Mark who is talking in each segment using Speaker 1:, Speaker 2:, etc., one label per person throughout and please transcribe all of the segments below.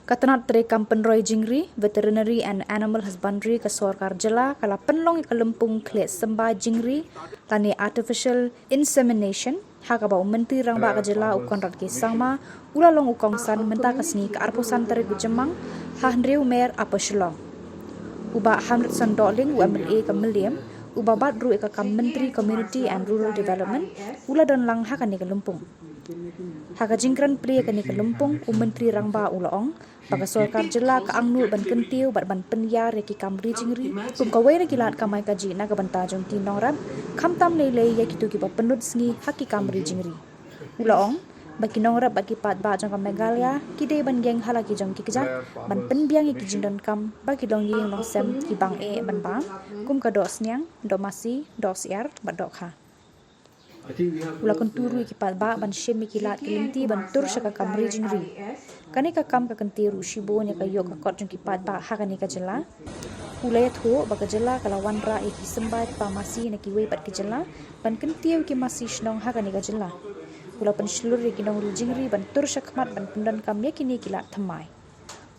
Speaker 1: Katanat Tre Kampenroy Jingri, Veterinary and Animal Husbandry ke Sorkar Jylla kala penlong ke lempung klet sembah Jingri tani artificial insemination haka bau menteri rangba ke Jylla ukon rat ke sangma ulalong ukong san menta kesni ke arposan tarik Jemang handriu mer apa Shillong uba hamlet san doling UMLA ke Milliam uba badru ke Menteri Community and Rural Development ula dan lang haka ni ke lempung haka jingkran pria ke ni ke lempung Menteri rangba ulaong Baka Sorkar Jylla ka angnul ban Kyntiew bat ban Pynjur ki kamri Jingri kum ka wena kilat kamai kaji na ka banta jong ti Nongrep kham tam nei lei ya kitu ki ba penut sngi haki kamri Jingri ulaong baki Nongrep baki pat ba jong ka Meghalaya ki de ban geng halaki jong ki kejat ban penbiang ki jindon kam baki dong ying long sem ki bang e ban ba kum ka dos nyang do masi dos yar ba dok ha Ula konturu ki pat ba ban shemi kilat kilinti ban tur shaka kamri Jingri kani ka kam ka kantiru shibo nya ka yok ka kot jong ki pat ba ha kani ka Jylla ula ya tho ba ka Jylla kala wanra e ki sembat pa masi na ki we pat ki Jylla ban Kyntiew ki masi Shillong ha kani ka Jylla ula pan shlur ki nong Jingri ban tur shakmat ban pendan kam ya kini kilat thamai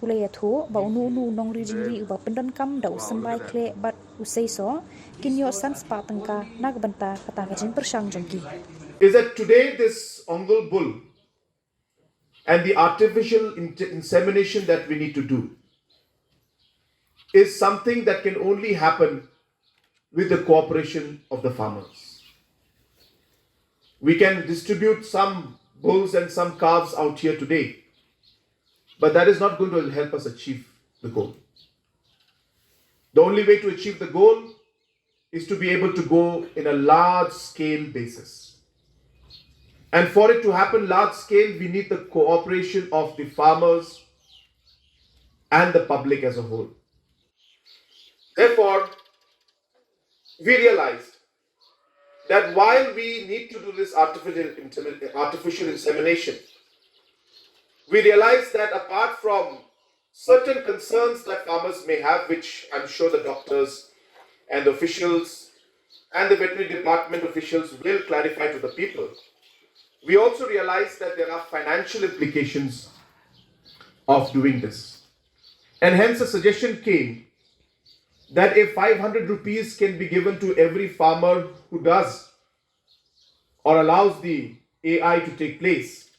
Speaker 1: ula ya tho ba unu nong Jingri uba pendan kam da usembai kle bat usai so kinyo san spa tangka nag banta kata ka jin persang jongki
Speaker 2: is that today this ongle bull and the artificial insemination that we need to do is something that can only happen with the cooperation of the farmers. We can distribute some bulls and some calves out here today, but that is not going to help us achieve the goal. The only way to achieve the goal is to be able to go in a large scale basis. And for it to happen large scale, we need the cooperation of the farmers and the public as a whole. Therefore, we realized that while we need to do this artificial insemination, we realized that apart from certain concerns that farmers may have, which I'm sure the doctors and the officials and the veterinary department officials will clarify to the people, we also realized that there are financial implications of doing this. And hence a suggestion came that if 500 rupees can be given to every farmer who does or allows the AI to take place,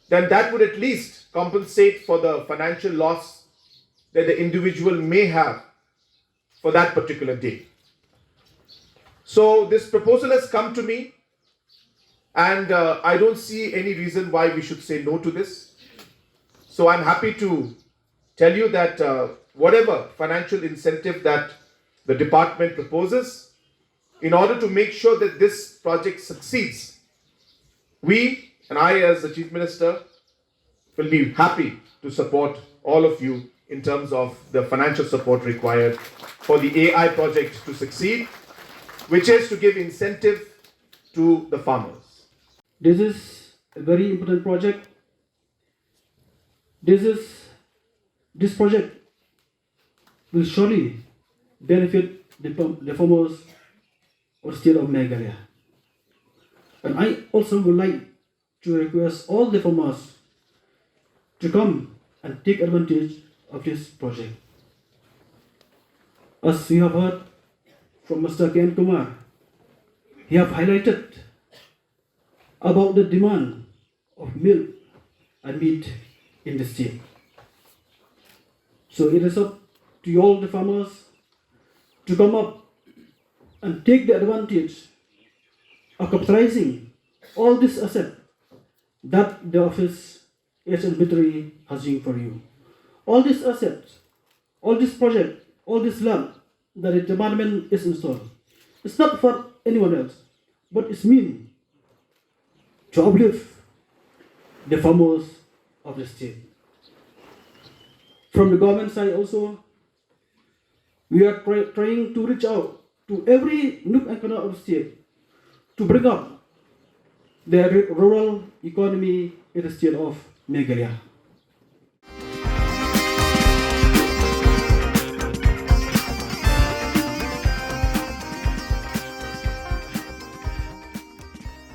Speaker 2: then that would at least compensate for the financial loss that the individual may have for that particular day. So this proposal has come to me, and I don't see any reason why we should say no to this. So I'm happy to tell you that whatever financial incentive that the department proposes, in order to make sure that this project succeeds, we and I as the Chief Minister will be happy to support all of you in terms of the financial support required for the AI project to succeed, which is to give incentive to the farmers.
Speaker 3: This is a very important project. This project will surely benefit the farmers of the state of Meghalaya. And I also would like to request all the farmers to come and take advantage of this project. As we have heard from Mr. Kyntiew, he have highlighted about the demand of milk and meat in the state. So it is up to all the farmers to come up and take the advantage of capitalizing all this asset that the office as arbitrary has been for you. All this asset, all this project, all this land that the department is installed, it's not for anyone else, but it's mean to uplift the farmers of the state. From the government side also, we are trying to reach out to every nook and corner of the state to bring up the rural economy in the state of Meghalaya.